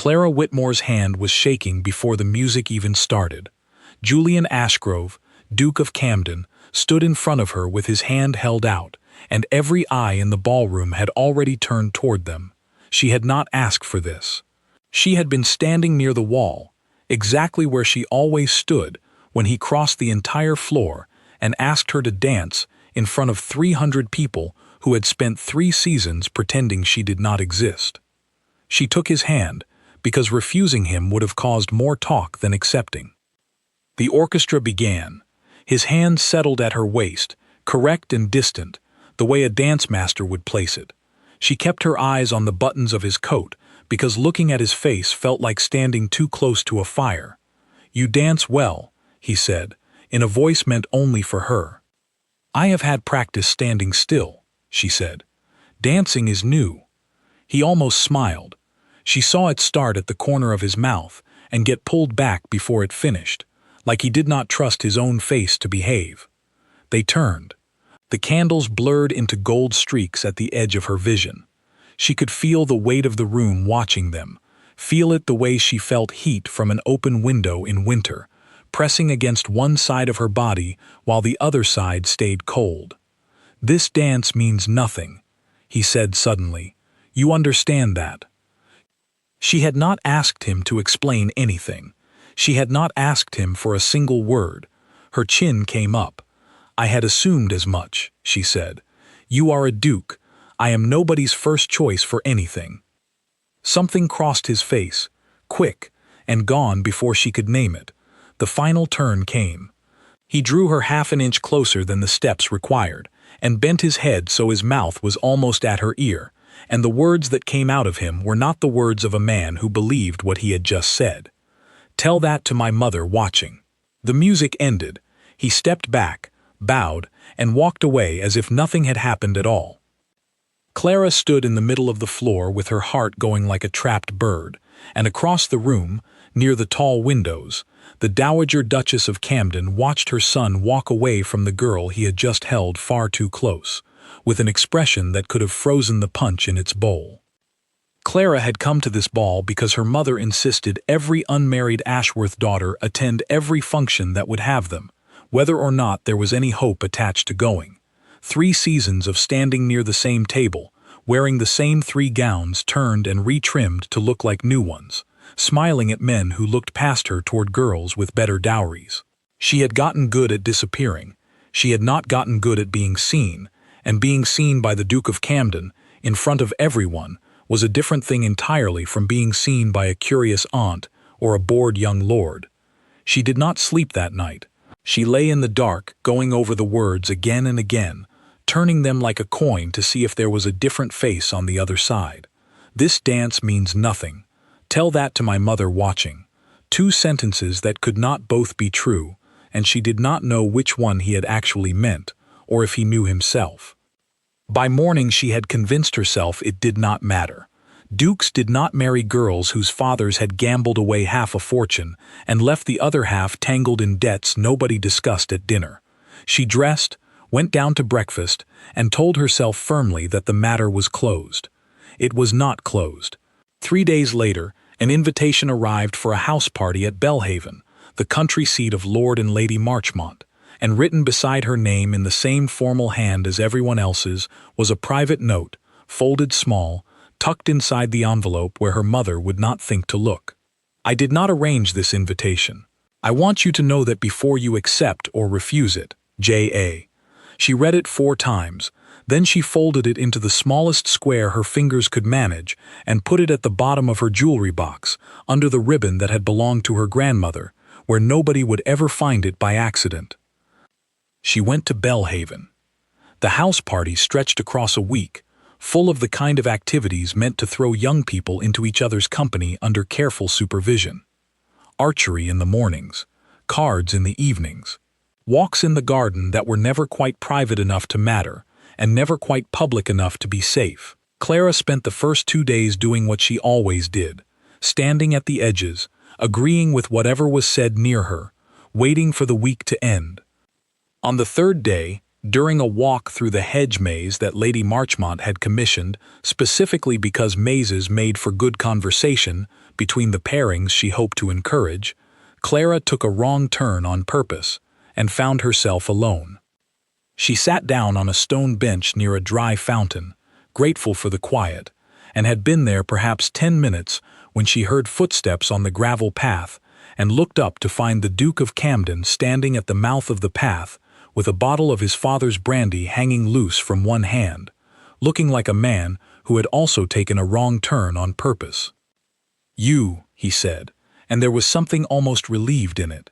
Clara Whitmore's hand was shaking before the music even started. Julian Ashgrove, Duke of Camden, stood in front of her with his hand held out, and every eye in the ballroom had already turned toward them. She had not asked for this. She had been standing near the wall, exactly where she always stood when he crossed the entire floor and asked her to dance in front of 300 people who had spent 3 seasons pretending she did not exist. She took his hand, because refusing him would have caused more talk than accepting. The orchestra began. His hand settled at her waist, correct and distant, the way a dance master would place it. She kept her eyes on the buttons of his coat, because looking at his face felt like standing too close to a fire. "You dance well," he said, in a voice meant only for her. "I have had practice standing still," she said. "Dancing is new." He almost smiled. She saw it start at the corner of his mouth and get pulled back before it finished, like he did not trust his own face to behave. They turned. The candles blurred into gold streaks at the edge of her vision. She could feel the weight of the room watching them, feel it the way she felt heat from an open window in winter, pressing against one side of her body while the other side stayed cold. "This dance means nothing," he said suddenly. "You understand that." She had not asked him to explain anything. She had not asked him for a single word. Her chin came up. "I had assumed as much," she said. "You are a duke. I am nobody's first choice for anything." Something crossed his face, quick, and gone before she could name it. The final turn came. He drew her half an inch closer than the steps required, and bent his head so his mouth was almost at her ear, and the words that came out of him were not the words of a man who believed what he had just said. "Tell that to my mother watching." The music ended. He stepped back, bowed, and walked away as if nothing had happened at all. Clara stood in the middle of the floor with her heart going like a trapped bird, and across the room, near the tall windows, the Dowager Duchess of Camden watched her son walk away from the girl he had just held far too close, with an expression that could have frozen the punch in its bowl. Clara had come to this ball because her mother insisted every unmarried Ashworth daughter attend every function that would have them, whether or not there was any hope attached to going. 3 seasons of standing near the same table, wearing the same 3 gowns turned and retrimmed to look like new ones, smiling at men who looked past her toward girls with better dowries. She had gotten good at disappearing. She had not gotten good at being seen, and being seen by the Duke of Camden, in front of everyone, was a different thing entirely from being seen by a curious aunt or a bored young lord. She did not sleep that night. She lay in the dark, going over the words again and again, turning them like a coin to see if there was a different face on the other side. "This dance means nothing. Tell that to my mother watching." 2 sentences that could not both be true, and she did not know which one he had actually meant, or if he knew himself. By morning she had convinced herself it did not matter. Dukes did not marry girls whose fathers had gambled away half a fortune and left the other half tangled in debts nobody discussed at dinner. She dressed, went down to breakfast, and told herself firmly that the matter was closed. It was not closed. 3 days later, an invitation arrived for a house party at Belhaven, the country seat of Lord and Lady Marchmont, and written beside her name in the same formal hand as everyone else's was a private note, folded small, tucked inside the envelope where her mother would not think to look. "I did not arrange this invitation. I want you to know that before you accept or refuse it, J.A." She read it 4 times, then she folded it into the smallest square her fingers could manage and put it at the bottom of her jewelry box, under the ribbon that had belonged to her grandmother, where nobody would ever find it by accident. She went to Belhaven. The house party stretched across a week, full of the kind of activities meant to throw young people into each other's company under careful supervision. Archery in the mornings, cards in the evenings, walks in the garden that were never quite private enough to matter, and never quite public enough to be safe. Clara spent the first 2 days doing what she always did, standing at the edges, agreeing with whatever was said near her, waiting for the week to end. On the 3rd day, during a walk through the hedge maze that Lady Marchmont had commissioned, specifically because mazes made for good conversation, between the pairings she hoped to encourage, Clara took a wrong turn on purpose and found herself alone. She sat down on a stone bench near a dry fountain, grateful for the quiet, and had been there perhaps 10 minutes when she heard footsteps on the gravel path and looked up to find the Duke of Camden standing at the mouth of the path with a bottle of his father's brandy hanging loose from one hand, looking like a man who had also taken a wrong turn on purpose. "You," he said, and there was something almost relieved in it.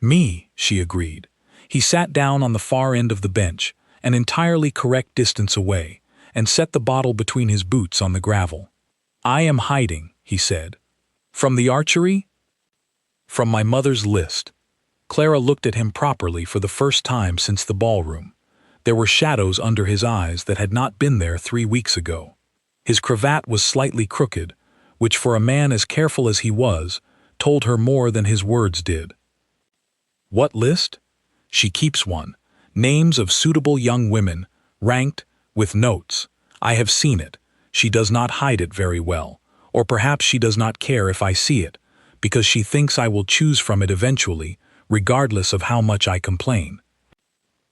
"Me," she agreed. He sat down on the far end of the bench, an entirely correct distance away, and set the bottle between his boots on the gravel. "I am hiding," he said. "From the archery?" "From my mother's list." Clara looked at him properly for the first time since the ballroom. There were shadows under his eyes that had not been there 3 weeks ago. His cravat was slightly crooked, which for a man as careful as he was, told her more than his words did. "What list?" "She keeps one. Names of suitable young women, ranked, with notes. I have seen it. She does not hide it very well, or perhaps she does not care if I see it, because she thinks I will choose from it eventually, regardless of how much I complain."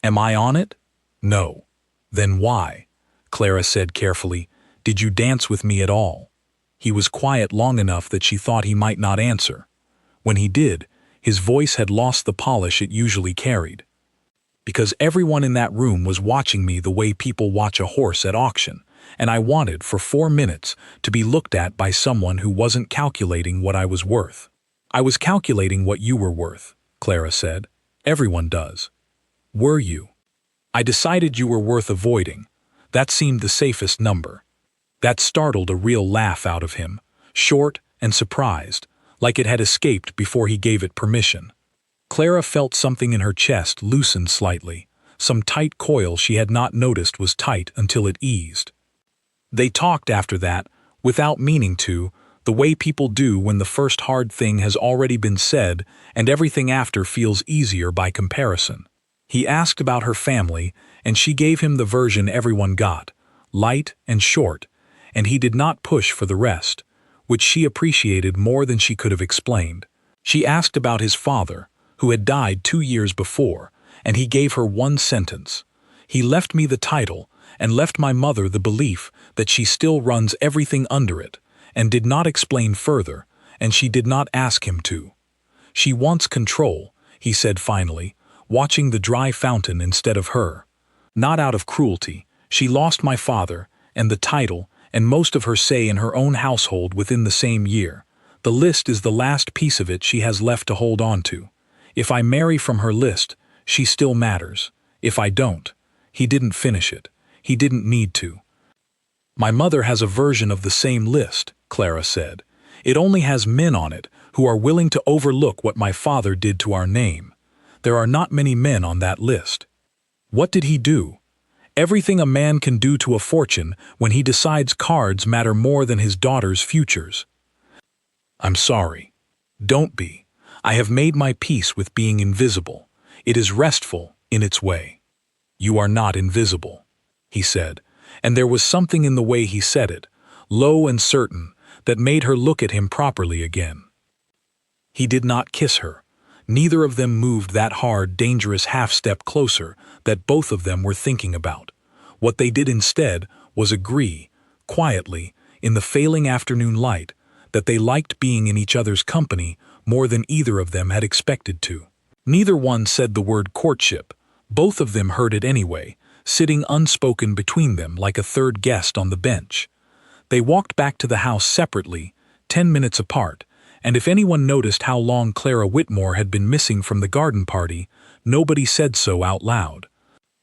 "Am I on it?" "No." "Then why?" Clara said carefully. "Did you dance with me at all?" He was quiet long enough that she thought he might not answer. When he did, his voice had lost the polish it usually carried. "Because everyone in that room was watching me the way people watch a horse at auction, and I wanted, for 4 minutes, to be looked at by someone who wasn't calculating what I was worth." "I was calculating what you were worth," Clara said. "Everyone does." "Were you?" "I decided you were worth avoiding. That seemed the safest number." That startled a real laugh out of him, short and surprised, like it had escaped before he gave it permission. Clara felt something in her chest loosen slightly. Some tight coil she had not noticed was tight until it eased. They talked after that, without meaning to, the way people do when the first hard thing has already been said and everything after feels easier by comparison. He asked about her family, and she gave him the version everyone got, light and short, and he did not push for the rest, which she appreciated more than she could have explained. She asked about his father, who had died 2 years before, and he gave her one sentence. "He left me the title, and left my mother the belief that she still runs everything under it, and did not explain further, and she did not ask him to. She wants control," he said finally, watching the dry fountain instead of her. "Not out of cruelty. She lost my father, and the title, and most of her say in her own household within the same year. The list is the last piece of it she has left to hold on to. If I marry from her list, she still matters. If I don't," he didn't finish it. He didn't need to. "My mother has a version of the same list," Clara said. "It only has men on it who are willing to overlook what my father did to our name. There are not many men on that list." "What did he do?" "Everything a man can do to a fortune when he decides cards matter more than his daughter's futures." "I'm sorry." "Don't be. I have made my peace with being invisible. It is restful in its way." "You are not invisible," he said, and there was something in the way he said it, low and certain, that made her look at him properly again. He did not kiss her. Neither of them moved that hard, dangerous half-step closer that both of them were thinking about. What they did instead was agree, quietly, in the failing afternoon light, that they liked being in each other's company more than either of them had expected to. Neither one said the word courtship. Both of them heard it anyway, sitting unspoken between them like a third guest on the bench. They walked back to the house separately, 10 minutes apart, and if anyone noticed how long Clara Whitmore had been missing from the garden party, nobody said so out loud.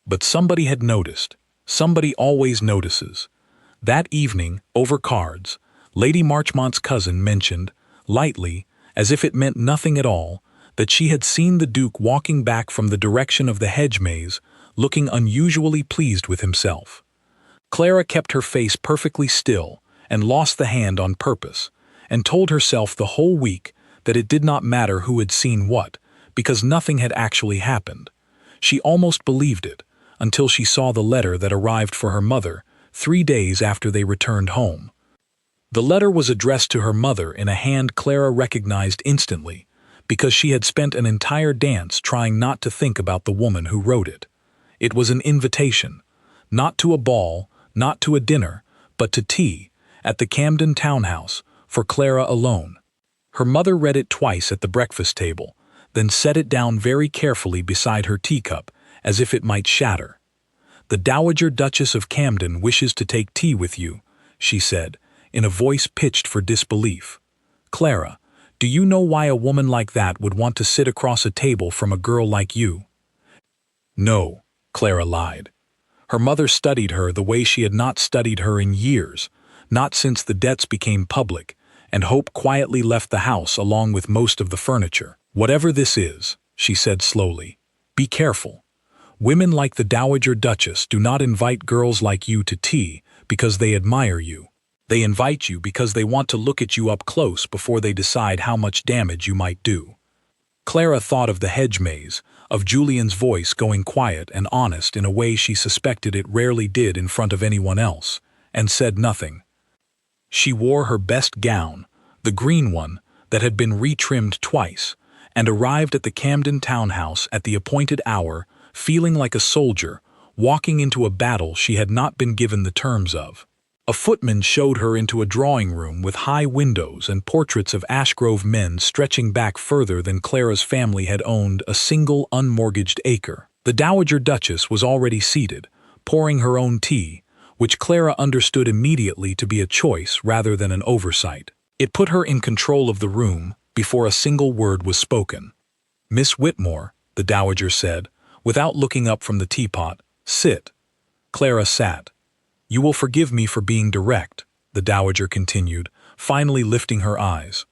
But somebody had noticed. Somebody always notices. That evening, over cards, Lady Marchmont's cousin mentioned, lightly, as if it meant nothing at all, that she had seen the Duke walking back from the direction of the hedge maze, looking unusually pleased with himself. Clara kept her face perfectly still and lost the hand on purpose, and told herself the whole week that it did not matter who had seen what, because nothing had actually happened. She almost believed it, until she saw the letter that arrived for her mother 3 days after they returned home. The letter was addressed to her mother in a hand Clara recognized instantly, because she had spent an entire dance trying not to think about the woman who wrote it. It was an invitation, not to a ball, not to a dinner, but to tea, at the Camden townhouse, for Clara alone. Her mother read it twice at the breakfast table, then set it down very carefully beside her teacup, as if it might shatter. "The Dowager Duchess of Camden wishes to take tea with you," she said, in a voice pitched for disbelief. "Clara, do you know why a woman like that would want to sit across a table from a girl like you?" "No," Clara lied. Her mother studied her the way she had not studied her in years, not since the debts became public, and Hope quietly left the house along with most of the furniture. "Whatever this is," she said slowly, "be careful. Women like the Dowager Duchess do not invite girls like you to tea because they admire you. They invite you because they want to look at you up close before they decide how much damage you might do." Clara thought of the hedge maze, of Julian's voice going quiet and honest in a way she suspected it rarely did in front of anyone else, and said nothing. She wore her best gown, the green one that had been retrimmed twice, and arrived at the Camden townhouse at the appointed hour, feeling like a soldier, walking into a battle she had not been given the terms of. A footman showed her into a drawing room with high windows and portraits of Ashgrove men stretching back further than Clara's family had owned a single unmortgaged acre. The Dowager Duchess was already seated, pouring her own tea, which Clara understood immediately to be a choice rather than an oversight. It put her in control of the room before a single word was spoken. "Miss Whitmore," the Dowager said, without looking up from the teapot, "sit." Clara sat. "You will forgive me for being direct," the Dowager continued, finally lifting her eyes.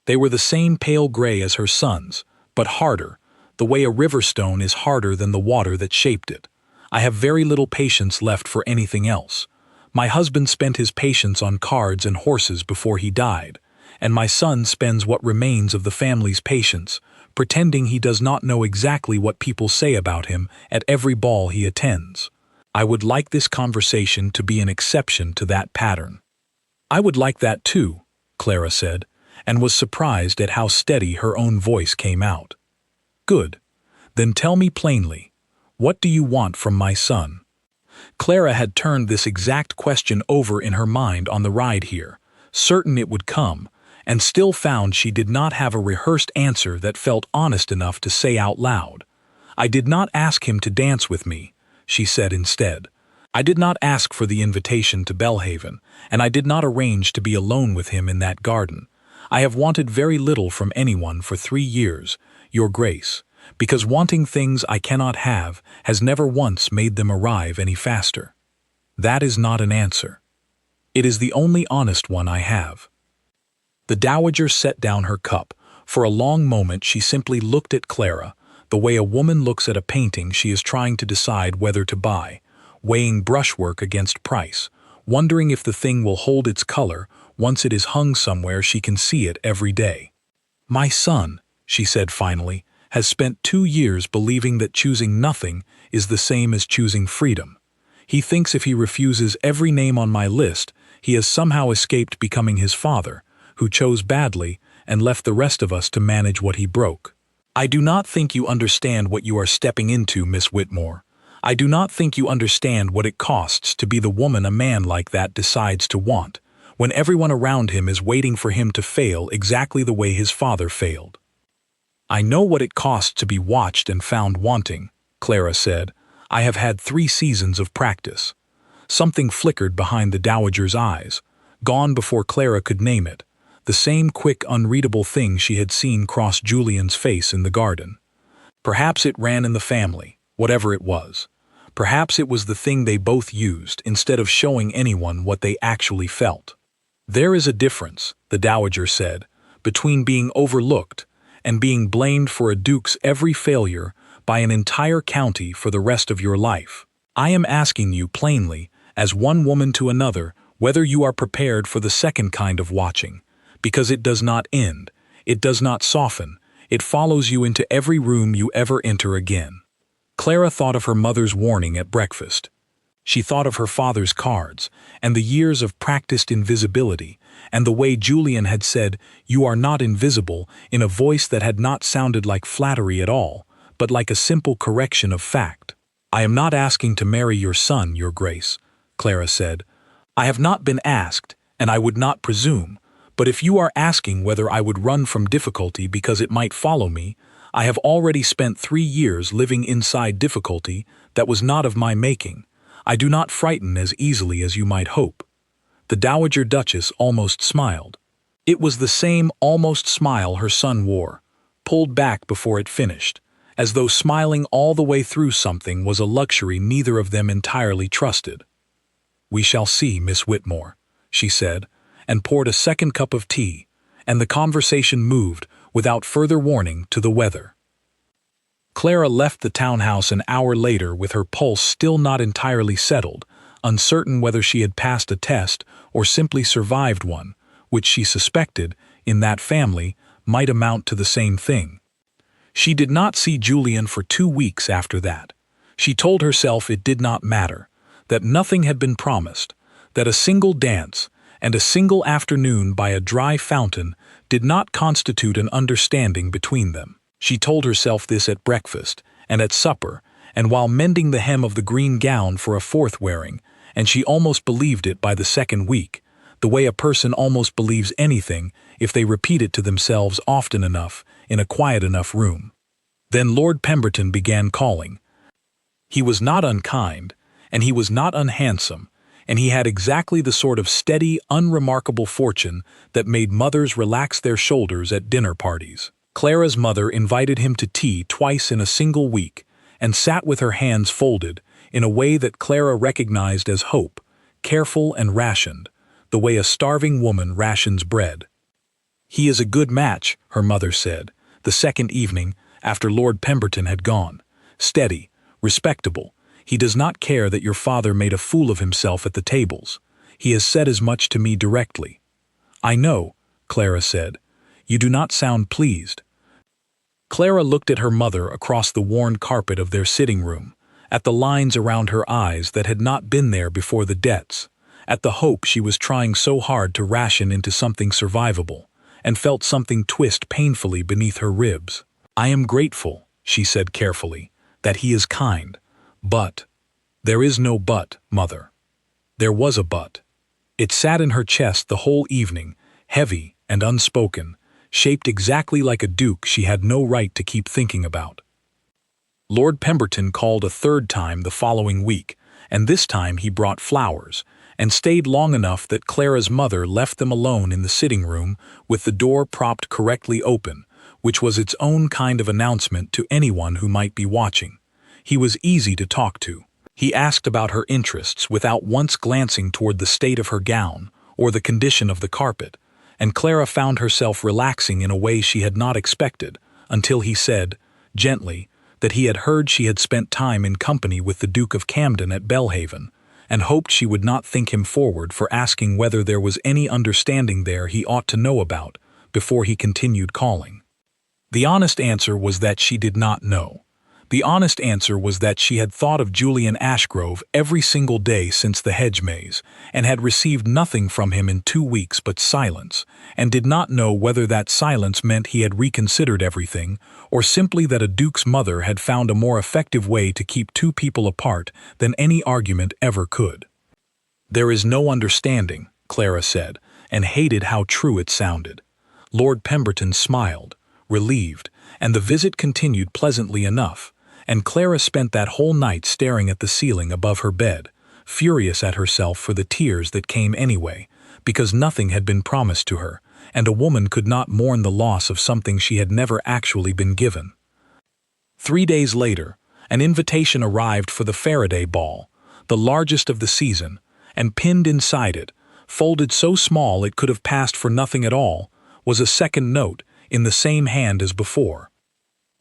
They were the same pale gray as her son's, but harder, the way a river stone is harder than the water that shaped it. "I have very little patience left for anything else. My husband spent his patience on cards and horses before he died, and my son spends what remains of the family's patience, pretending he does not know exactly what people say about him at every ball he attends. I would like this conversation to be an exception to that pattern." "I would like that too," Clara said, and was surprised at how steady her own voice came out. "Good. Then tell me plainly, what do you want from my son?" Clara had turned this exact question over in her mind on the ride here, certain it would come, and still found she did not have a rehearsed answer that felt honest enough to say out loud. "I did not ask him to dance with me," she said instead. "I did not ask for the invitation to Belhaven, and I did not arrange to be alone with him in that garden. I have wanted very little from anyone for 3 years, Your Grace, because wanting things I cannot have has never once made them arrive any faster. That is not an answer. It is the only honest one I have." The Dowager set down her cup. For a long moment she simply looked at Clara, the way a woman looks at a painting she is trying to decide whether to buy, weighing brushwork against price, wondering if the thing will hold its color once it is hung somewhere she can see it every day. "My son," she said finally, "has spent 2 years believing that choosing nothing is the same as choosing freedom. He thinks if he refuses every name on my list, he has somehow escaped becoming his father, who chose badly and left the rest of us to manage what he broke. I do not think you understand what you are stepping into, Miss Whitmore. I do not think you understand what it costs to be the woman a man like that decides to want, when everyone around him is waiting for him to fail exactly the way his father failed." "I know what it costs to be watched and found wanting," Clara said. "I have had 3 seasons of practice." Something flickered behind the Dowager's eyes, gone before Clara could name it, the same quick, unreadable thing she had seen cross Julian's face in the garden. Perhaps it ran in the family, whatever it was. Perhaps it was the thing they both used instead of showing anyone what they actually felt. "There is a difference," the Dowager said, "between being overlooked and being blamed for a duke's every failure by an entire county for the rest of your life. I am asking you plainly, as one woman to another, whether you are prepared for the second kind of watching, because it does not end, it does not soften, it follows you into every room you ever enter again." Clara thought of her mother's warning at breakfast. She thought of her father's cards, and the years of practiced invisibility, and the way Julian had said, "You are not invisible," in a voice that had not sounded like flattery at all, but like a simple correction of fact. "I am not asking to marry your son, Your Grace," Clara said. "I have not been asked, and I would not presume, but if you are asking whether I would run from difficulty because it might follow me, I have already spent 3 years living inside difficulty that was not of my making. I do not frighten as easily as you might hope." The Dowager Duchess almost smiled. It was the same almost smile her son wore, pulled back before it finished, as though smiling all the way through something was a luxury neither of them entirely trusted. "We shall see, Miss Whitmore," she said, and poured a second cup of tea, and the conversation moved, without further warning, to the weather. Clara left the townhouse an hour later with her pulse still not entirely settled, uncertain whether she had passed a test or simply survived one, which she suspected, in that family, might amount to the same thing. She did not see Julian for 2 weeks after that. She told herself it did not matter, that nothing had been promised, that a single dance and a single afternoon by a dry fountain did not constitute an understanding between them. She told herself this at breakfast and at supper, and while mending the hem of the green gown for a fourth wearing, and she almost believed it by the second week, the way a person almost believes anything if they repeat it to themselves often enough in a quiet enough room. Then Lord Pemberton began calling. He was not unkind, and he was not unhandsome, and he had exactly the sort of steady, unremarkable fortune that made mothers relax their shoulders at dinner parties. Clara's mother invited him to tea twice in a single week, and sat with her hands folded, in a way that Clara recognized as hope, careful and rationed, the way a starving woman rations bread. "He is a good match," her mother said, the second evening, after Lord Pemberton had gone. "Steady, respectable. He does not care that your father made a fool of himself at the tables. He has said as much to me directly." "I know," Clara said. "You do not sound pleased." Clara looked at her mother across the worn carpet of their sitting room, at the lines around her eyes that had not been there before the debts, at the hope she was trying so hard to ration into something survivable, and felt something twist painfully beneath her ribs. "I am grateful," she said carefully, "that he is kind. But—" "There is no but, mother." There was a but. It sat in her chest the whole evening, heavy and unspoken, shaped exactly like a duke she had no right to keep thinking about. Lord Pemberton called a third time the following week, and this time he brought flowers, and stayed long enough that Clara's mother left them alone in the sitting room with the door propped correctly open, which was its own kind of announcement to anyone who might be watching. He was easy to talk to. He asked about her interests without once glancing toward the state of her gown or the condition of the carpet, and Clara found herself relaxing in a way she had not expected, until he said, gently, that he had heard she had spent time in company with the Duke of Camden at Belhaven, and hoped she would not think him forward for asking whether there was any understanding there he ought to know about, before he continued calling. The honest answer was that she did not know. The honest answer was that she had thought of Julian Ashgrove every single day since the hedge maze, and had received nothing from him in 2 weeks but silence, and did not know whether that silence meant he had reconsidered everything, or simply that a duke's mother had found a more effective way to keep 2 people apart than any argument ever could. "There is no understanding," Clara said, and hated how true it sounded. Lord Pemberton smiled, relieved, and the visit continued pleasantly enough, and Clara spent that whole night staring at the ceiling above her bed, furious at herself for the tears that came anyway, because nothing had been promised to her, and a woman could not mourn the loss of something she had never actually been given. 3 days later, an invitation arrived for the Faraday Ball, the largest of the season, and pinned inside it, folded so small it could have passed for nothing at all, was a second note, in the same hand as before.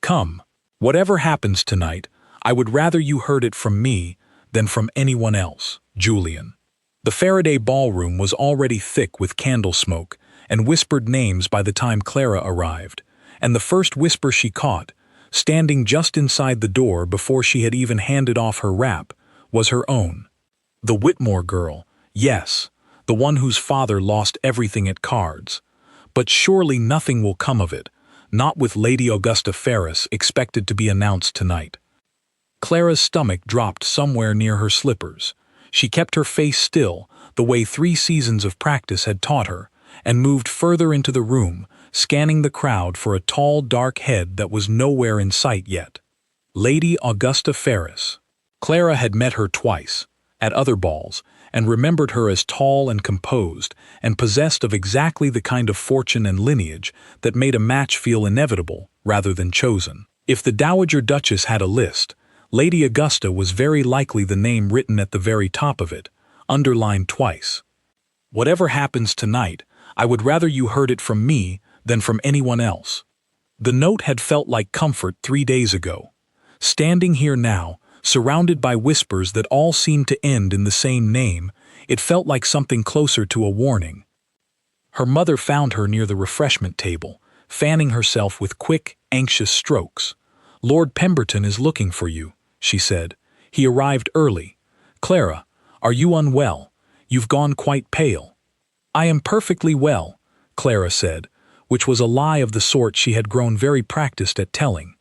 "Come. Whatever happens tonight, I would rather you heard it from me than from anyone else, Julian." The Faraday ballroom was already thick with candle smoke and whispered names by the time Clara arrived, and the first whisper she caught, standing just inside the door before she had even handed off her wrap, was her own. The Whitmore girl, yes, the one whose father lost everything at cards. But surely nothing will come of it, not with Lady Augusta Ferris expected to be announced tonight. Clara's stomach dropped somewhere near her slippers. She kept her face still, the way 3 seasons of practice had taught her, and moved further into the room, scanning the crowd for a tall, dark head that was nowhere in sight yet. Lady Augusta Ferris. Clara had met her twice, at other balls, and remembered her as tall and composed, and possessed of exactly the kind of fortune and lineage that made a match feel inevitable rather than chosen. If the Dowager Duchess had a list, Lady Augusta was very likely the name written at the very top of it, underlined twice. Whatever happens tonight, I would rather you heard it from me than from anyone else. The note had felt like comfort 3 days ago. Standing here now, surrounded by whispers that all seemed to end in the same name, it felt like something closer to a warning. Her mother found her near the refreshment table, fanning herself with quick, anxious strokes. "Lord Pemberton is looking for you," she said. "He arrived early. Clara, are you unwell? You've gone quite pale." "I am perfectly well," Clara said, which was a lie of the sort she had grown very practiced at telling.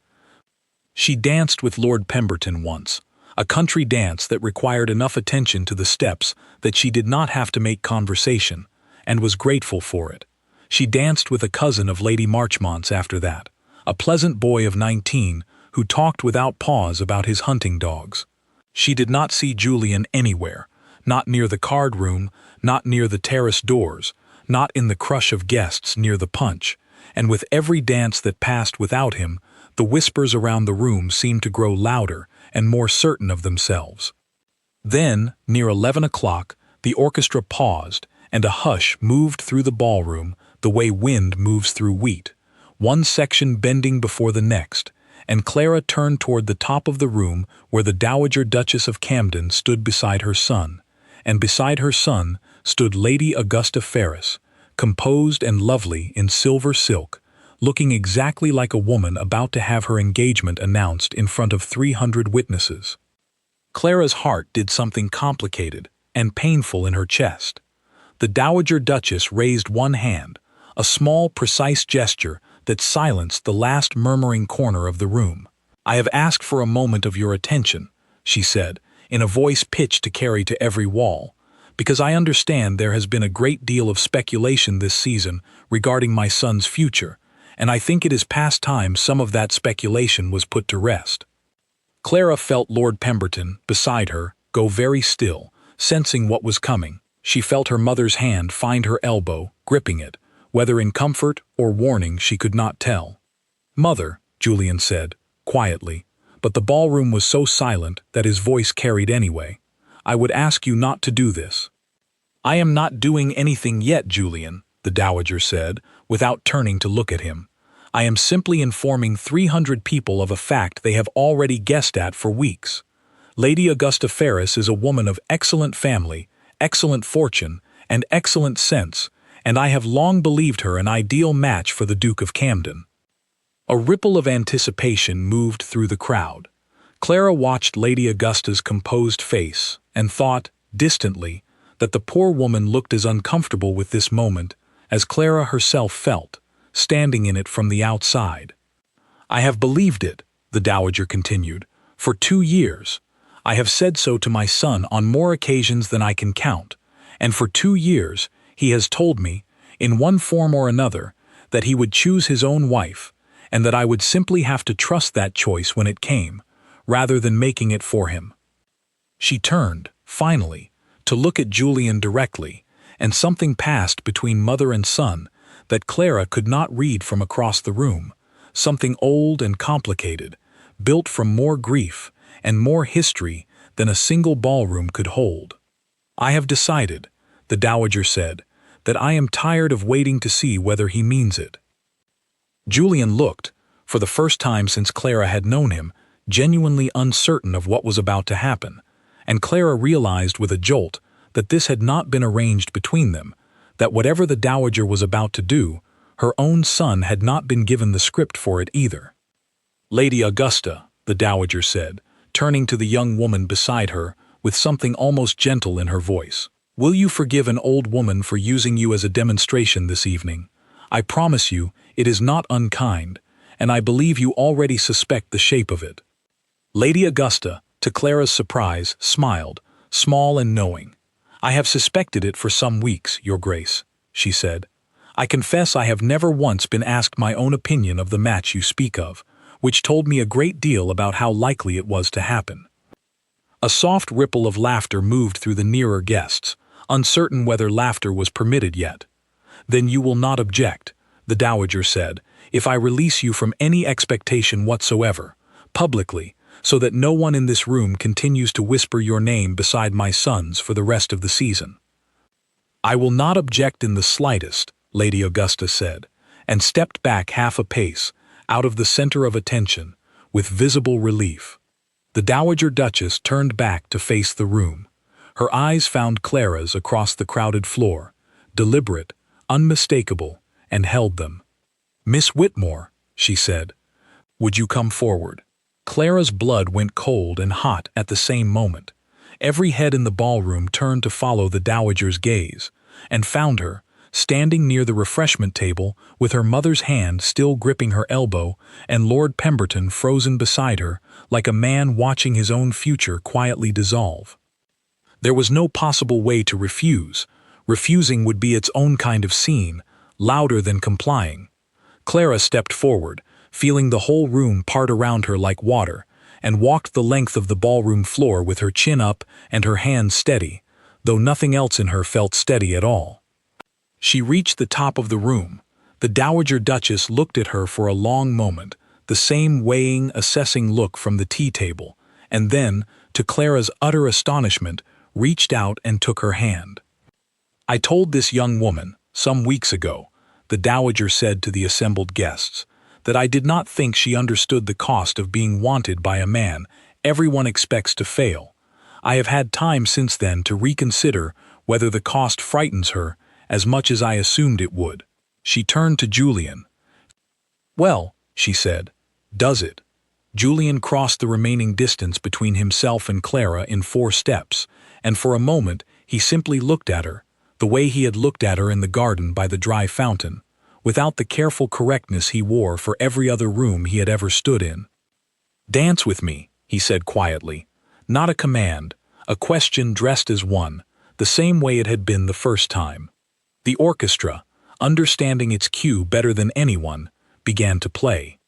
She danced with Lord Pemberton once, a country dance that required enough attention to the steps that she did not have to make conversation, and was grateful for it. She danced with a cousin of Lady Marchmont's after that, a pleasant boy of 19 who talked without pause about his hunting dogs. She did not see Julian anywhere, not near the card room, not near the terrace doors, not in the crush of guests near the punch, and with every dance that passed without him, the whispers around the room seemed to grow louder and more certain of themselves. Then, near 11 o'clock, the orchestra paused, and a hush moved through the ballroom the way wind moves through wheat, one section bending before the next, and Clara turned toward the top of the room where the Dowager Duchess of Camden stood beside her son, and beside her son stood Lady Augusta Ferris, composed and lovely in silver silk, looking exactly like a woman about to have her engagement announced in front of 300 witnesses. Clara's heart did something complicated and painful in her chest. The Dowager Duchess raised one hand, a small, precise gesture that silenced the last murmuring corner of the room. "I have asked for a moment of your attention," she said, in a voice pitched to carry to every wall, "because I understand there has been a great deal of speculation this season regarding my son's future, and I think it is past time some of that speculation was put to rest." Clara felt Lord Pemberton, beside her, go very still, sensing what was coming. She felt her mother's hand find her elbow, gripping it, whether in comfort or warning she could not tell. "Mother," Julian said, quietly, but the ballroom was so silent that his voice carried anyway, "I would ask you not to do this." "I am not doing anything yet, Julian," the Dowager said, without turning to look at him. "I am simply informing 300 people of a fact they have already guessed at for weeks. Lady Augusta Ferris is a woman of excellent family, excellent fortune, and excellent sense, and I have long believed her an ideal match for the Duke of Camden." A ripple of anticipation moved through the crowd. Clara watched Lady Augusta's composed face and thought, distantly, that the poor woman looked as uncomfortable with this moment as Clara herself felt, standing in it from the outside. "I have believed it," the Dowager continued, "for 2 years. I have said so to my son on more occasions than I can count, and for 2 years he has told me, in one form or another, that he would choose his own wife, and that I would simply have to trust that choice when it came, rather than making it for him." She turned, finally, to look at Julian directly, and something passed between mother and son that Clara could not read from across the room, something old and complicated, built from more grief and more history than a single ballroom could hold. "I have decided," the Dowager said, "that I am tired of waiting to see whether he means it." Julian looked, for the first time since Clara had known him, genuinely uncertain of what was about to happen, and Clara realized with a jolt that this had not been arranged between them, that whatever the Dowager was about to do, her own son had not been given the script for it either. "Lady Augusta," the Dowager said, turning to the young woman beside her, with something almost gentle in her voice. "Will you forgive an old woman for using you as a demonstration this evening? I promise you, it is not unkind, and I believe you already suspect the shape of it." Lady Augusta, to Clara's surprise, smiled, small and knowing. "I have suspected it for some weeks, Your Grace," she said. "I confess I have never once been asked my own opinion of the match you speak of, which told me a great deal about how likely it was to happen." A soft ripple of laughter moved through the nearer guests, uncertain whether laughter was permitted yet. "Then you will not object," the dowager said, "if I release you from any expectation whatsoever, publicly, so that no one in this room continues to whisper your name beside my son's for the rest of the season." "I will not object in the slightest," Lady Augusta said, and stepped back half a pace, out of the center of attention, with visible relief. The Dowager Duchess turned back to face the room. Her eyes found Clara's across the crowded floor, deliberate, unmistakable, and held them. "Miss Whitmore," she said, "would you come forward?" Clara's blood went cold and hot at the same moment. Every head in the ballroom turned to follow the dowager's gaze, and found her, standing near the refreshment table with her mother's hand still gripping her elbow and Lord Pemberton frozen beside her, like a man watching his own future quietly dissolve. There was no possible way to refuse. Refusing would be its own kind of scene, louder than complying. Clara stepped forward, feeling the whole room part around her like water, and walked the length of the ballroom floor with her chin up and her hands steady, though nothing else in her felt steady at all. She reached the top of the room. The Dowager Duchess looked at her for a long moment, the same weighing, assessing look from the tea table, and then, to Clara's utter astonishment, reached out and took her hand. "I told this young woman, some weeks ago," the Dowager said to the assembled guests, "that I did not think she understood the cost of being wanted by a man everyone expects to fail. I have had time since then to reconsider whether the cost frightens her as much as I assumed it would." She turned to Julian. "Well," she said, "does it?" Julian crossed the remaining distance between himself and Clara in 4 steps, and for a moment he simply looked at her, the way he had looked at her in the garden by the dry fountain, without the careful correctness he wore for every other room he had ever stood in. "Dance with me," he said quietly. Not a command, a question dressed as one, the same way it had been the first time. The orchestra, understanding its cue better than anyone, began to play.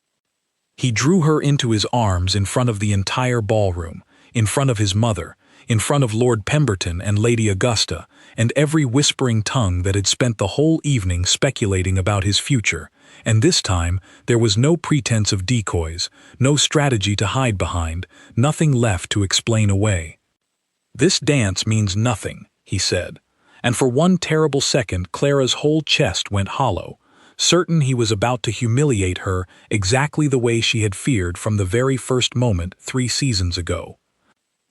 He drew her into his arms in front of the entire ballroom, in front of his mother, in front of Lord Pemberton and Lady Augusta, and every whispering tongue that had spent the whole evening speculating about his future, and this time there was no pretense of decoys, no strategy to hide behind, nothing left to explain away. "This dance means nothing," he said, and for one terrible second Clara's whole chest went hollow, certain he was about to humiliate her exactly the way she had feared from the very first moment 3 seasons ago.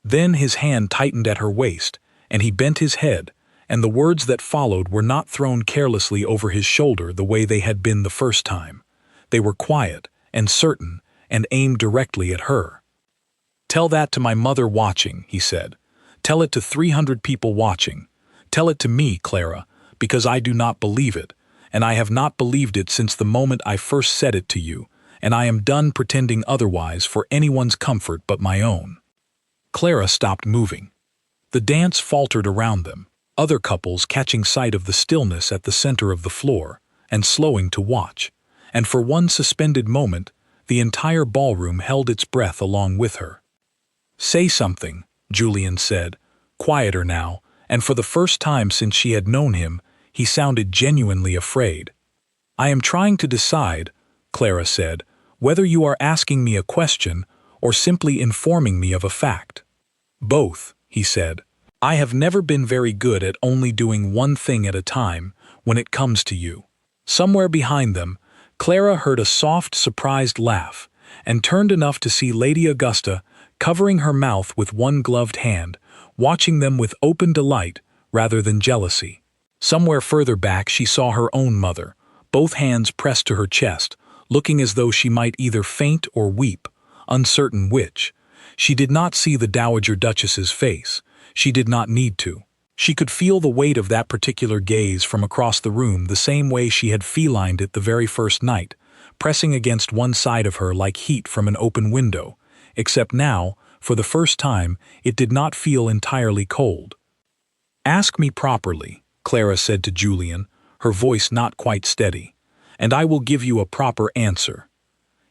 Then his hand tightened at her waist, and he bent his head, and the words that followed were not thrown carelessly over his shoulder the way they had been the first time. They were quiet and certain and aimed directly at her. "Tell that to my mother watching," he said. "Tell it to 300 people watching. Tell it to me, Clara, because I do not believe it, and I have not believed it since the moment I first said it to you, and I am done pretending otherwise for anyone's comfort but my own." Clara stopped moving. The dance faltered around them, other couples catching sight of the stillness at the center of the floor and slowing to watch, and for one suspended moment, the entire ballroom held its breath along with her. "Say something," Julian said, quieter now, and for the first time since she had known him, he sounded genuinely afraid. "I am trying to decide," Clara said, "whether you are asking me a question or simply informing me of a fact." "Both," he said. "I have never been very good at only doing one thing at a time when it comes to you." Somewhere behind them, Clara heard a soft, surprised laugh, and turned enough to see Lady Augusta covering her mouth with one gloved hand, watching them with open delight rather than jealousy. Somewhere further back she saw her own mother, both hands pressed to her chest, looking as though she might either faint or weep, uncertain which. She did not see the Dowager Duchess's face. She did not need to. She could feel the weight of that particular gaze from across the room the same way she had felined it the very first night, pressing against one side of her like heat from an open window, except now, for the first time, it did not feel entirely cold. "Ask me properly," Clara said to Julian, her voice not quite steady, "and I will give you a proper answer."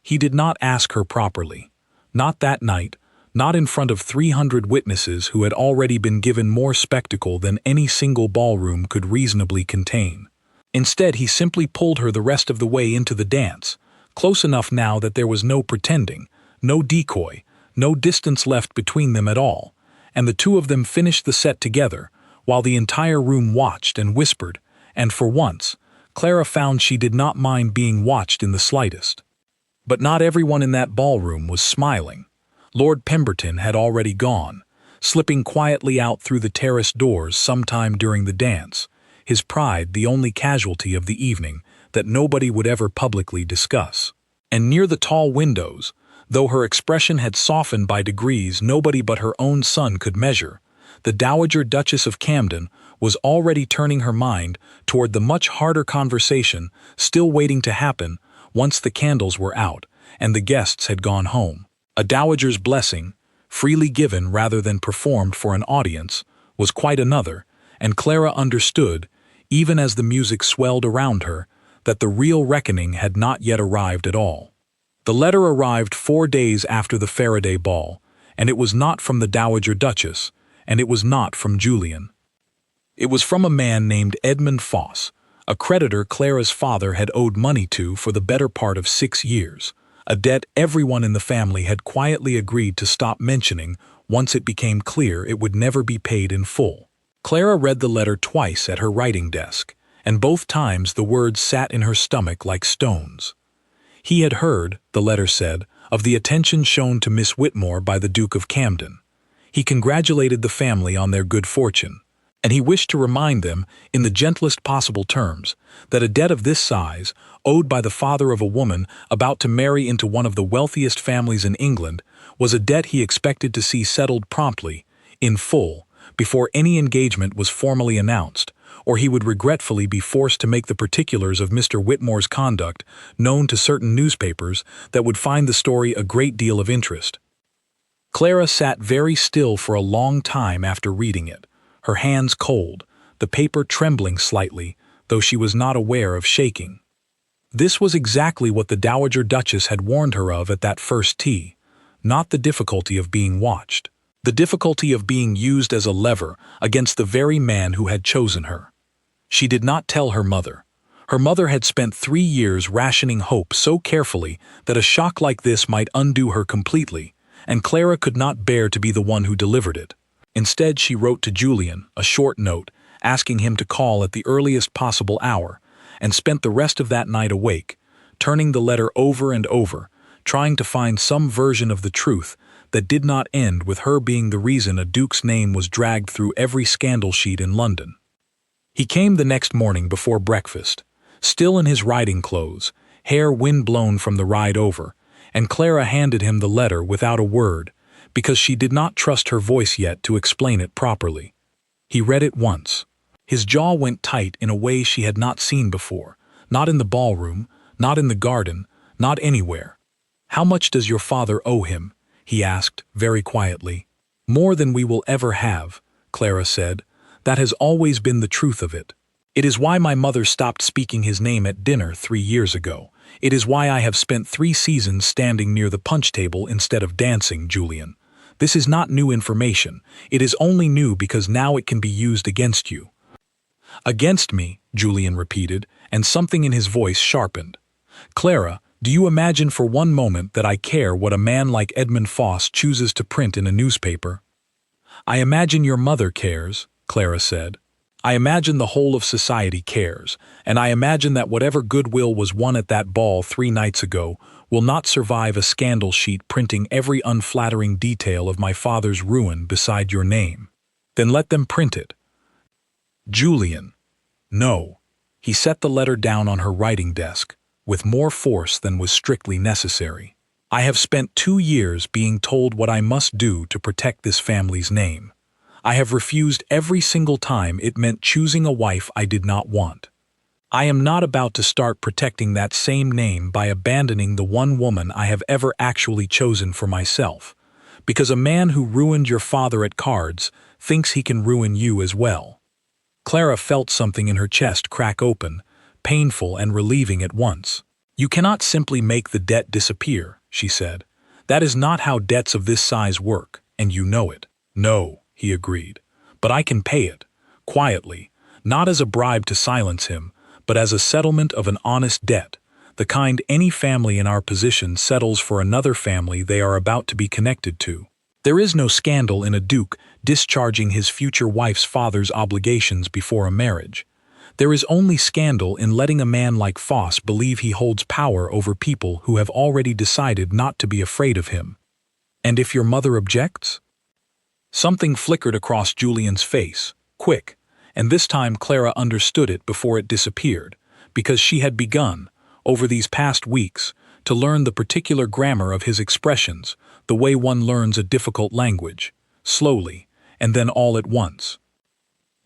He did not ask her properly. Not that night, not in front of 300 witnesses who had already been given more spectacle than any single ballroom could reasonably contain. Instead, he simply pulled her the rest of the way into the dance, close enough now that there was no pretending, no decoy, no distance left between them at all, and the two of them finished the set together, while the entire room watched and whispered, and for once, Clara found she did not mind being watched in the slightest. But not everyone in that ballroom was smiling. Lord Pemberton had already gone, slipping quietly out through the terrace doors sometime during the dance, his pride the only casualty of the evening that nobody would ever publicly discuss. And near the tall windows, though her expression had softened by degrees nobody but her own son could measure, the Dowager Duchess of Camden was already turning her mind toward the much harder conversation still waiting to happen once the candles were out and the guests had gone home. A dowager's blessing, freely given rather than performed for an audience, was quite another, and Clara understood, even as the music swelled around her, that the real reckoning had not yet arrived at all. The letter arrived 4 days after the Faraday ball, and it was not from the Dowager Duchess, and it was not from Julian. It was from a man named Edmund Foss, a creditor Clara's father had owed money to for the better part of 6 years, a debt everyone in the family had quietly agreed to stop mentioning once it became clear it would never be paid in full. Clara read the letter twice at her writing desk, and both times the words sat in her stomach like stones. He had heard, the letter said, of the attention shown to Miss Whitmore by the Duke of Camden. He congratulated the family on their good fortune, and he wished to remind them, in the gentlest possible terms, that a debt of this size, owed by the father of a woman about to marry into one of the wealthiest families in England, was a debt he expected to see settled promptly, in full, before any engagement was formally announced, or he would regretfully be forced to make the particulars of Mr. Whitmore's conduct known to certain newspapers that would find the story a great deal of interest. Clara sat very still for a long time after reading it, her hands cold, the paper trembling slightly, though she was not aware of shaking. This was exactly what the Dowager Duchess had warned her of at that first tea, not the difficulty of being watched, the difficulty of being used as a lever against the very man who had chosen her. She did not tell her mother. Her mother had spent 3 years rationing hope so carefully that a shock like this might undo her completely, and Clara could not bear to be the one who delivered it. Instead, she wrote to Julian a short note, asking him to call at the earliest possible hour, and spent the rest of that night awake, turning the letter over and over, trying to find some version of the truth that did not end with her being the reason a duke's name was dragged through every scandal sheet in London. He came the next morning before breakfast, still in his riding clothes, hair wind-blown from the ride over, and Clara handed him the letter without a word, because she did not trust her voice yet to explain it properly. He read it once. His jaw went tight in a way she had not seen before, not in the ballroom, not in the garden, not anywhere. "How much does your father owe him?" he asked, very quietly. "More than we will ever have," Clara said. "That has always been the truth of it. It is why my mother stopped speaking his name at dinner 3 years ago. It is why I have spent 3 seasons standing near the punch table instead of dancing, Julian. This is not new information. It is only new because now it can be used against you." "Against me," Julian repeated, and something in his voice sharpened. "Clara, do you imagine for one moment that I care what a man like Edmund Foss chooses to print in a newspaper?" "I imagine your mother cares," Clara said. "I imagine the whole of society cares, and I imagine that whatever goodwill was won at that ball 3 nights ago will not survive a scandal sheet printing every unflattering detail of my father's ruin beside your name. Then let them print it." "Julian." "No." He set the letter down on her writing desk, with more force than was strictly necessary. "I have spent 2 years being told what I must do to protect this family's name. I have refused every single time it meant choosing a wife I did not want. I am not about to start protecting that same name by abandoning the one woman I have ever actually chosen for myself, because a man who ruined your father at cards thinks he can ruin you as well." Clara felt something in her chest crack open, painful and relieving at once. "You cannot simply make the debt disappear," she said. "That is not how debts of this size work, and you know it." "No," he agreed, "but I can pay it, quietly, not as a bribe to silence him, but as a settlement of an honest debt, the kind any family in our position settles for another family they are about to be connected to. There is no scandal in a duke discharging his future wife's father's obligations before a marriage. There is only scandal in letting a man like Foss believe he holds power over people who have already decided not to be afraid of him." "And if your mother objects?" Something flickered across Julian's face, quick, and this time Clara understood it before it disappeared, because she had begun, over these past weeks, to learn the particular grammar of his expressions, the way one learns a difficult language, slowly, and then all at once.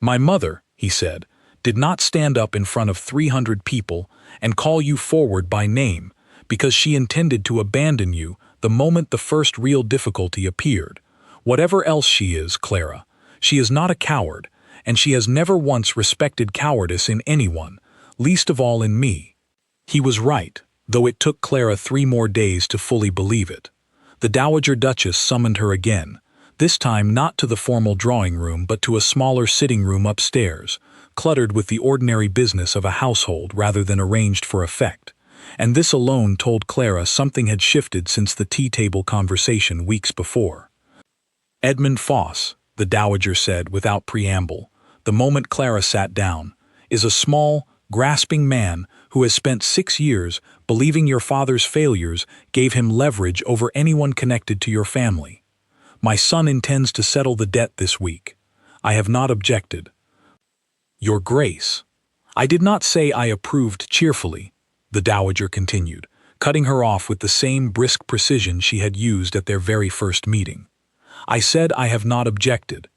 "My mother," he said, "did not stand up in front of 300 people and call you forward by name, because she intended to abandon you the moment the first real difficulty appeared. Whatever else she is, Clara, she is not a coward, and she has never once respected cowardice in anyone, least of all in me." He was right, though it took Clara 3 more days to fully believe it. The Dowager Duchess summoned her again, this time not to the formal drawing room but to a smaller sitting room upstairs, cluttered with the ordinary business of a household rather than arranged for effect, and this alone told Clara something had shifted since the tea-table conversation weeks before. "Edmund Foss," the Dowager said without preamble, the moment Clara sat down, "is a small, grasping man who has spent 6 years believing your father's failures gave him leverage over anyone connected to your family. My son intends to settle the debt this week. I have not objected." "Your Grace, I did not say I approved cheerfully," the Dowager continued, cutting her off with the same brisk precision she had used at their very first meeting. "I said I have not objected.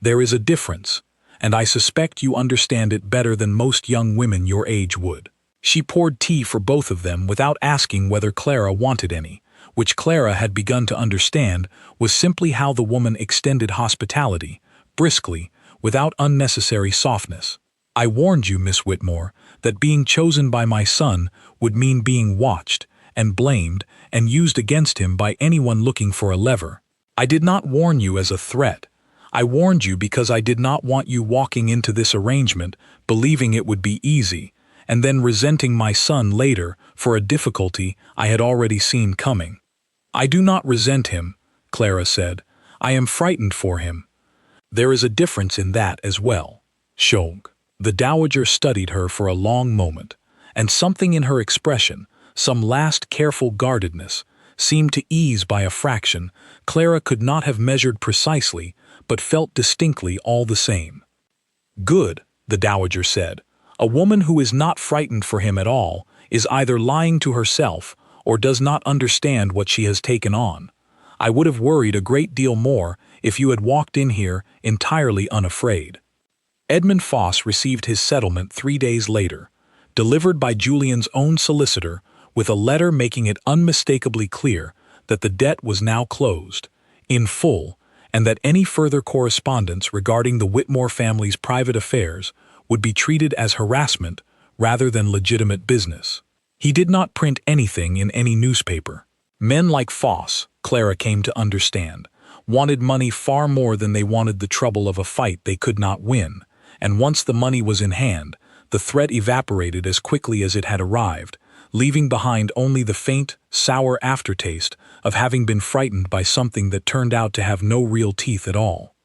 There is a difference, and I suspect you understand it better than most young women your age would." She poured tea for both of them without asking whether Clara wanted any, which Clara had begun to understand was simply how the woman extended hospitality, briskly, without unnecessary softness. "I warned you, Miss Whitmore, that being chosen by my son would mean being watched, and blamed, and used against him by anyone looking for a lever. I did not warn you as a threat. I warned you because I did not want you walking into this arrangement believing it would be easy, and then resenting my son later for a difficulty I had already seen coming." "I do not resent him," Clara said. "I am frightened for him. There is a difference in that as well." "Shog." The Dowager studied her for a long moment, and something in her expression, some last careful guardedness, seemed to ease by a fraction Clara could not have measured precisely, but felt distinctly all the same. "Good," the Dowager said. "A woman who is not frightened for him at all is either lying to herself or does not understand what she has taken on. I would have worried a great deal more if you had walked in here entirely unafraid." Edmund Foss received his settlement 3 days later, delivered by Julian's own solicitor, with a letter making it unmistakably clear that the debt was now closed, in full, and that any further correspondence regarding the Whitmore family's private affairs would be treated as harassment rather than legitimate business. He did not print anything in any newspaper. Men like Foss, Clara came to understand, wanted money far more than they wanted the trouble of a fight they could not win, and once the money was in hand, the threat evaporated as quickly as it had arrived, leaving behind only the faint, sour aftertaste of having been frightened by something that turned out to have no real teeth at all.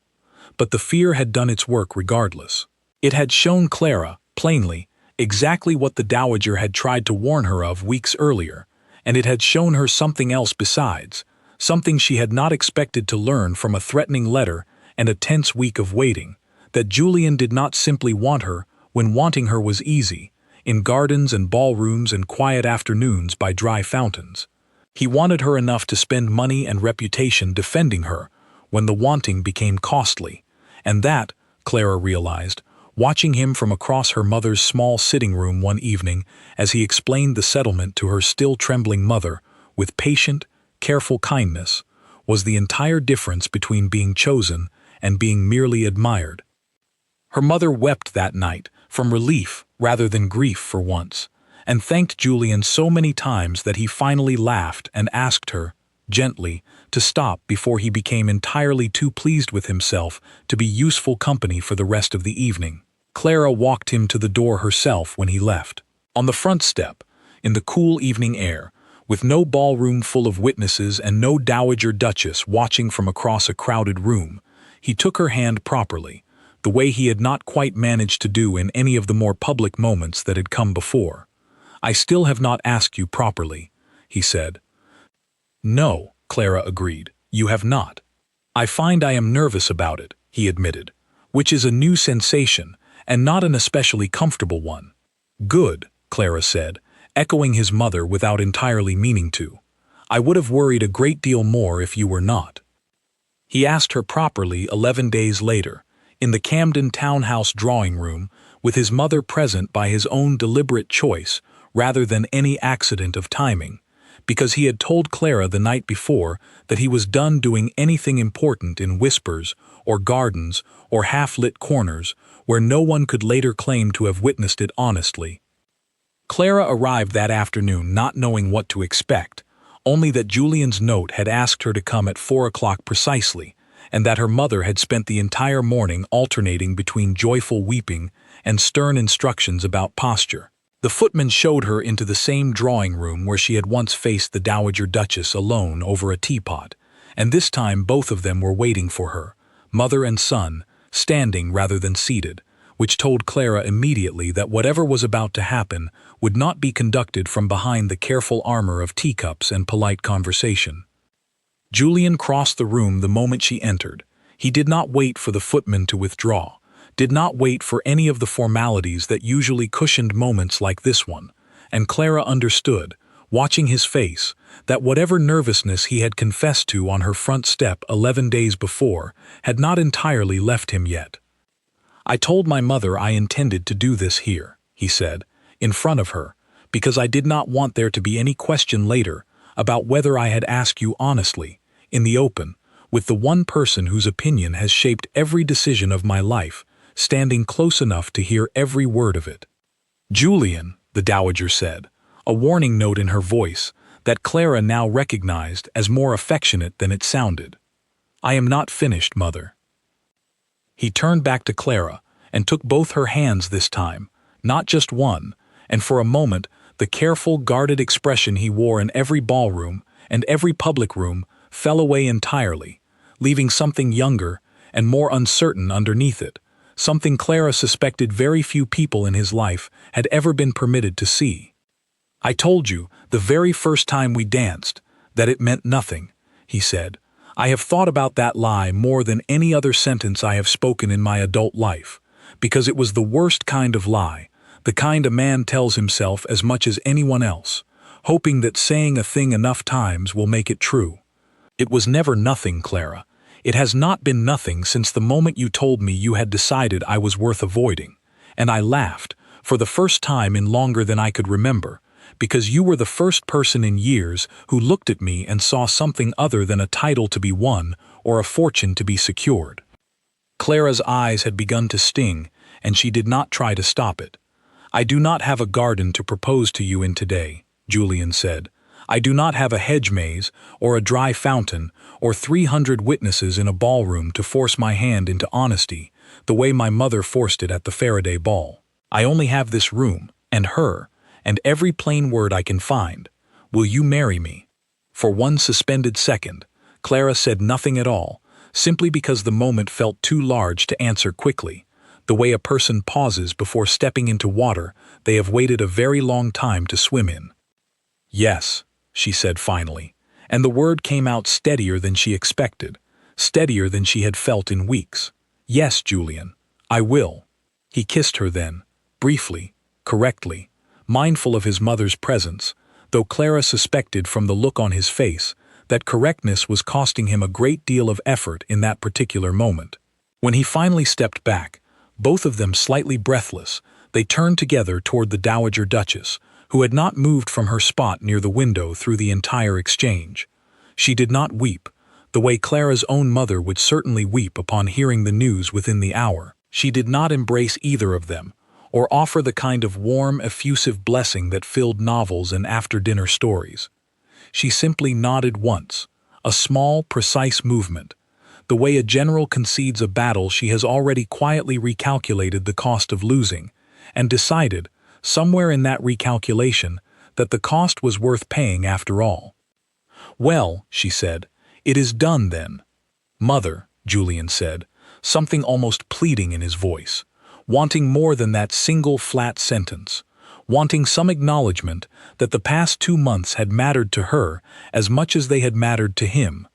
But the fear had done its work regardless. It had shown Clara, plainly, exactly what the Dowager had tried to warn her of weeks earlier, and it had shown her something else besides, something she had not expected to learn from a threatening letter and a tense week of waiting, that Julian did not simply want her when wanting her was easy, in gardens and ballrooms and quiet afternoons by dry fountains. He wanted her enough to spend money and reputation defending her when the wanting became costly, And that, Clara realized, watching him from across her mother's small sitting room one evening as he explained the settlement to her still trembling mother, with patient, careful kindness, was the entire difference between being chosen and being merely admired. Her mother wept that night, from relief rather than grief for once, and thanked Julian so many times that he finally laughed and asked her, gently, to stop before he became entirely too pleased with himself to be useful company for the rest of the evening. Clara walked him to the door herself when he left. On the front step, in the cool evening air, with no ballroom full of witnesses and no dowager duchess watching from across a crowded room, he took her hand properly, the way he had not quite managed to do in any of the more public moments that had come before. "I still have not asked you properly," he said. "No," Clara agreed, "you have not." "I find I am nervous about it," he admitted, "which is a new sensation, and not an especially comfortable one." "Good," Clara said, echoing his mother without entirely meaning to. "I would have worried a great deal more if you were not." He asked her properly 11 days later, in the Camden townhouse drawing room, with his mother present by his own deliberate choice rather than any accident of timing, because he had told Clara the night before that he was done doing anything important in whispers or gardens or half-lit corners where no one could later claim to have witnessed it honestly. Clara arrived that afternoon not knowing what to expect, only that Julian's note had asked her to come at 4 o'clock precisely, and that her mother had spent the entire morning alternating between joyful weeping and stern instructions about posture. The footman showed her into the same drawing room where she had once faced the Dowager Duchess alone over a teapot, and this time both of them were waiting for her, mother and son, standing rather than seated, which told Clara immediately that whatever was about to happen would not be conducted from behind the careful armor of teacups and polite conversation. Julian crossed the room the moment she entered. He did not wait for the footman to withdraw, did not wait for any of the formalities that usually cushioned moments like this one, and Clara understood, watching his face, that whatever nervousness he had confessed to on her front step 11 days before had not entirely left him yet. "I told my mother I intended to do this here," he said, in front of her, "because I did not want there to be any question later about whether I had asked you honestly, in the open, with the one person whose opinion has shaped every decision of my life, standing close enough to hear every word of it." "Julian," the Dowager said, a warning note in her voice that Clara now recognized as more affectionate than it sounded. "I am not finished, Mother." He turned back to Clara and took both her hands this time, not just one, and for a moment the careful, guarded expression he wore in every ballroom and every public room fell away entirely, leaving something younger and more uncertain underneath it, something Clara suspected very few people in his life had ever been permitted to see. "I told you, the very first time we danced, that it meant nothing," he said. "I have thought about that lie more than any other sentence I have spoken in my adult life, because it was the worst kind of lie, the kind a man tells himself as much as anyone else, hoping that saying a thing enough times will make it true. It was never nothing, Clara. It has not been nothing since the moment you told me you had decided I was worth avoiding, and I laughed, for the first time in longer than I could remember, because you were the first person in years who looked at me and saw something other than a title to be won or a fortune to be secured." Clara's eyes had begun to sting, and she did not try to stop it. "I do not have a garden to propose to you in today," Julian said. "I do not have a hedge maze, or a dry fountain, or 300 witnesses in a ballroom to force my hand into honesty, the way my mother forced it at the Faraday ball. I only have this room, and her, and every plain word I can find. Will you marry me?" For one suspended second, Clara said nothing at all, simply because the moment felt too large to answer quickly, the way a person pauses before stepping into water they have waited a very long time to swim in. "Yes," she said finally, and the word came out steadier than she expected, steadier than she had felt in weeks. "Yes, Julian, I will." He kissed her then, briefly, correctly, mindful of his mother's presence, though Clara suspected from the look on his face that correctness was costing him a great deal of effort in that particular moment. When he finally stepped back, both of them slightly breathless, they turned together toward the Dowager Duchess, who had not moved from her spot near the window through the entire exchange. She did not weep, the way Clara's own mother would certainly weep upon hearing the news within the hour. She did not embrace either of them, or offer the kind of warm, effusive blessing that filled novels and after-dinner stories. She simply nodded once, a small, precise movement, the way a general concedes a battle she has already quietly recalculated the cost of losing, and decided, somewhere in that recalculation, that the cost was worth paying after all. "Well," she said, "it is done then." "Mother," Julian said, something almost pleading in his voice, wanting more than that single flat sentence, wanting some acknowledgement that the past 2 months had mattered to her as much as they had mattered to him.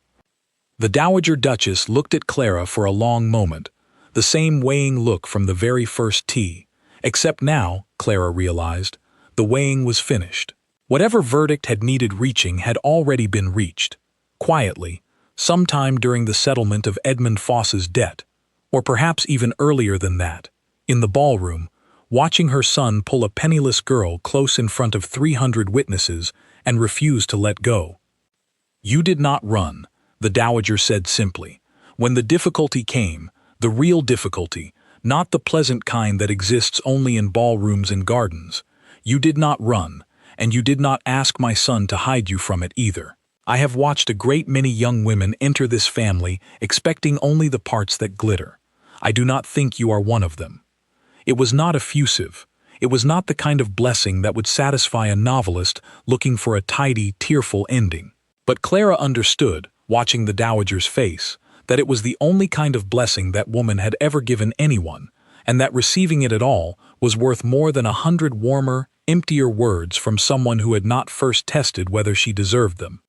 The Dowager Duchess looked at Clara for a long moment, the same weighing look from the very first tea, except now, Clara realized, the weighing was finished. Whatever verdict had needed reaching had already been reached, quietly, sometime during the settlement of Edmund Foss's debt, or perhaps even earlier than that, in the ballroom, watching her son pull a penniless girl close in front of 300 witnesses and refuse to let go. "You did not run," the Dowager said simply. "When the difficulty came, the real difficulty, not the pleasant kind that exists only in ballrooms and gardens, you did not run, and you did not ask my son to hide you from it either. I have watched a great many young women enter this family expecting only the parts that glitter. I do not think you are one of them. It was not effusive. It was not the kind of blessing that would satisfy a novelist looking for a tidy, tearful ending. But Clara understood, watching the Dowager's face, that it was the only kind of blessing that woman had ever given anyone, and that receiving it at all was worth more than 100 warmer, emptier words from someone who had not first tested whether she deserved them.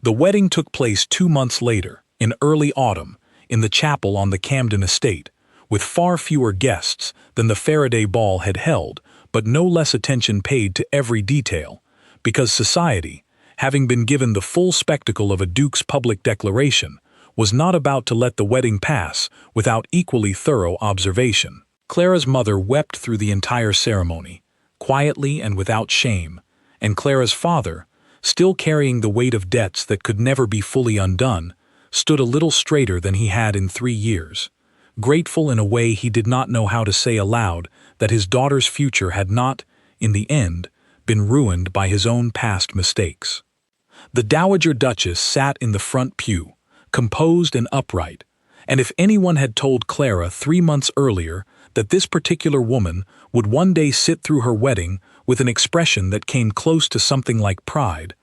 The wedding took place 2 months later, in early autumn, in the chapel on the Camden estate, with far fewer guests than the Faraday ball had held, but no less attention paid to every detail, because society, having been given the full spectacle of a duke's public declaration, was not about to let the wedding pass without equally thorough observation. Clara's mother wept through the entire ceremony, quietly and without shame, and Clara's father, still carrying the weight of debts that could never be fully undone, stood a little straighter than he had in 3 years, grateful in a way he did not know how to say aloud that his daughter's future had not, in the end, been ruined by his own past mistakes. The Dowager Duchess sat in the front pew, composed and upright, and if anyone had told Clara 3 months earlier that this particular woman would one day sit through her wedding with an expression that came close to something like pride,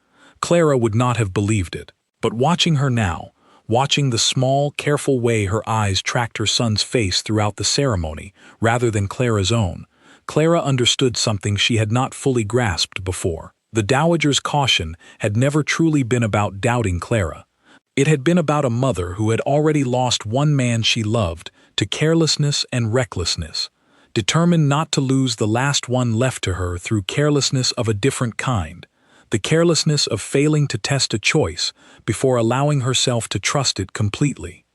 Clara would not have believed it. But watching her now, watching the small, careful way her eyes tracked her son's face throughout the ceremony rather than Clara's own, Clara understood something she had not fully grasped before. The Dowager's caution had never truly been about doubting Clara. It had been about a mother who had already lost one man she loved to carelessness and recklessness, determined not to lose the last one left to her through carelessness of a different kind, the carelessness of failing to test a choice before allowing herself to trust it completely.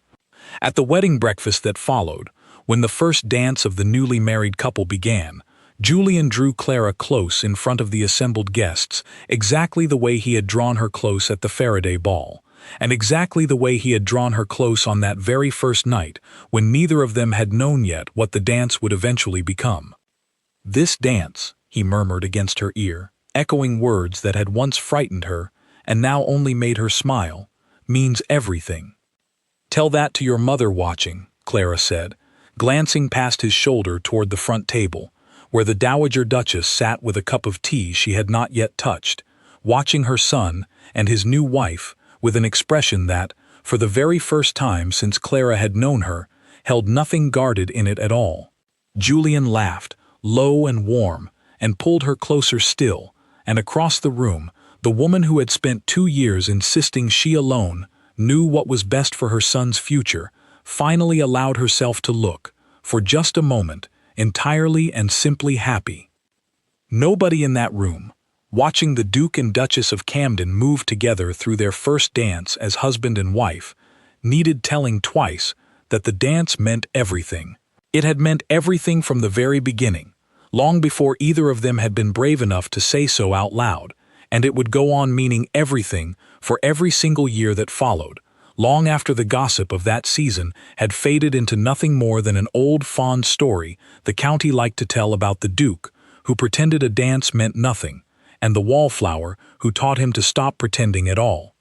At the wedding breakfast that followed, when the first dance of the newly married couple began, Julian drew Clara close in front of the assembled guests, exactly the way he had drawn her close at the Faraday ball, and exactly the way he had drawn her close on that very first night when neither of them had known yet what the dance would eventually become. "This dance," he murmured against her ear, echoing words that had once frightened her and now only made her smile, "means everything." "Tell that to your mother watching," Clara said, glancing past his shoulder toward the front table, where the Dowager Duchess sat with a cup of tea she had not yet touched, watching her son and his new wife with an expression that, for the very first time since Clara had known her, held nothing guarded in it at all. Julian laughed, low and warm, and pulled her closer still, and across the room, the woman who had spent 2 years insisting she alone knew what was best for her son's future, finally allowed herself to look, for just a moment, entirely and simply happy. Nobody in that room, watching the Duke and Duchess of Camden move together through their first dance as husband and wife, needed telling twice that the dance meant everything. It had meant everything from the very beginning, long before either of them had been brave enough to say so out loud, and it would go on meaning everything for every single year that followed, long after the gossip of that season had faded into nothing more than an old fond story the county liked to tell about the Duke, who pretended a dance meant nothing, and the wallflower, who taught him to stop pretending at all.